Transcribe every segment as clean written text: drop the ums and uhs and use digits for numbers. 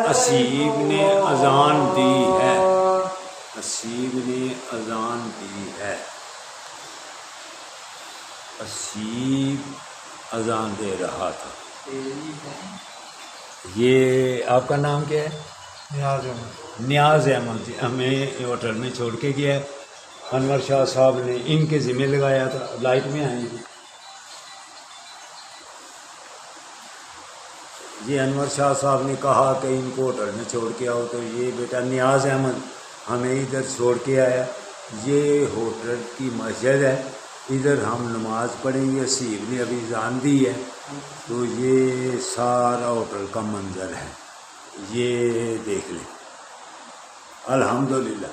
اسیب نے اذان دی ہے، اسیب نے اذان دی ہے، اسیب اذان دے رہا تھا۔ یہ آپ کا نام کیا ہے؟ نیاز احمد جی ہمیں ہوٹل میں چھوڑ کے گیا ہے، انور شاہ صاحب نے ان کے ذمہ لگایا تھا۔ لائٹ میں آئیں گے یہ انور شاہ صاحب نے کہا کہ ان کو ہوٹل میں چھوڑ کے آؤ، تو یہ بیٹا نیاز احمد ہمیں ادھر چھوڑ کے آیا۔ یہ ہوٹل کی مسجد ہے، ادھر ہم نماز پڑھیں گے، اسیب نے ابھی اذان دی ہے، تو یہ سارا ہوٹل کا منظر ہے، یہ دیکھ لیں۔ الحمدللہ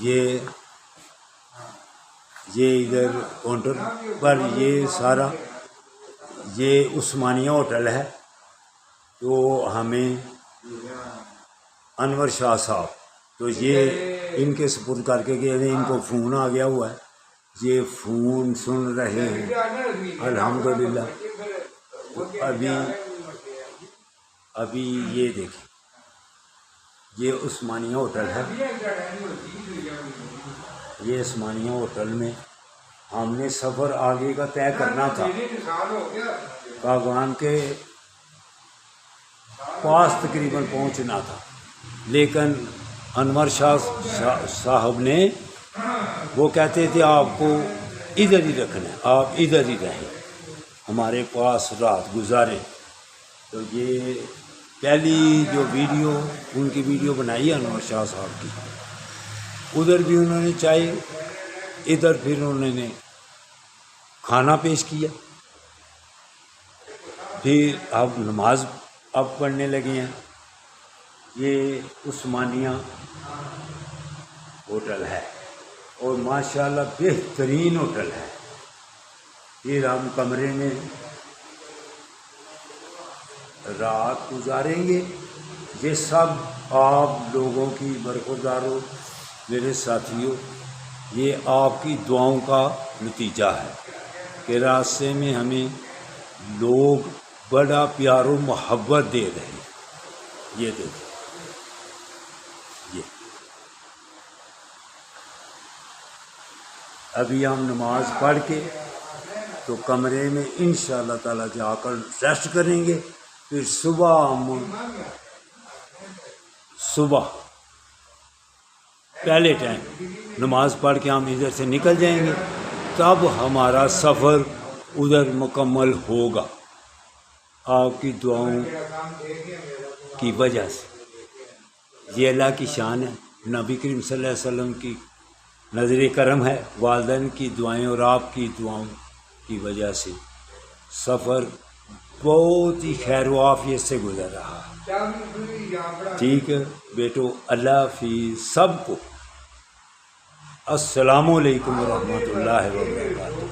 یہ ادھر کاؤنٹر پر یہ سارا یہ عثمانیہ ہوٹل ہے، تو ہمیں انور شاہ صاحب تو یہ ان کے سپرد کر کے گئے ہیں، ان کو فون آ گیا ہوا ہے، یہ فون سن رہے ہیں الحمدللہ۔ ابھی یہ دیکھیں یہ عثمانیہ ہوٹل ہے، یہ عثمانیہ ہوٹل میں ہم نے سفر آگے کا طے کرنا تھا، باغبان کے پاس تقریباً پہنچنا تھا، لیکن انور شاہ صاحب نے وہ کہتے تھے آپ کو ادھر ہی رکھنا ہے، آپ ادھر ہی رہیں، ہمارے پاس رات گزاریں۔ تو یہ پہلی جو ویڈیو ان کی ویڈیو بنائی ہے انور شاہ صاحب کی، ادھر بھی انہوں نے چائے، ادھر پھر انہوں نے کھانا پیش کیا، پھر اب نماز پڑھنے لگے ہیں۔ یہ عثمانیہ ہوٹل ہے اور ماشاءاللہ بہترین ہوٹل ہے۔ پھر ہم کمرے میں رات گزاریں گے۔ یہ سب آپ لوگوں کی برخوردار ہو میرے ساتھیوں، یہ آپ کی دعاؤں کا نتیجہ ہے کہ راستے میں ہمیں لوگ بڑا پیار و محبت دے رہے ہیں۔ یہ دیکھیں یہ ابھی ہم نماز پڑھ کے تو کمرے میں انشاءاللہ تعالیٰ جا کر ریسٹ کریں گے، پھر صبح پہلے ٹائم نماز پڑھ کے ہم ادھر سے نکل جائیں گے، تب ہمارا سفر ادھر مکمل ہوگا آپ کی دعاؤں کی وجہ سے۔ یہ اللہ کی شان ہے، نبی کریم صلی اللہ علیہ وسلم کی نظر کرم ہے، والدین کی دعائیں اور آپ کی دعاؤں کی وجہ سے سفر بہت ہی خیر و عافیت سے گزر رہا ہے۔ ٹھیک ہے بیٹو، اللہ حافظ سب کو۔ السلام علیکم ورحمۃ اللہ وبرکاتہ۔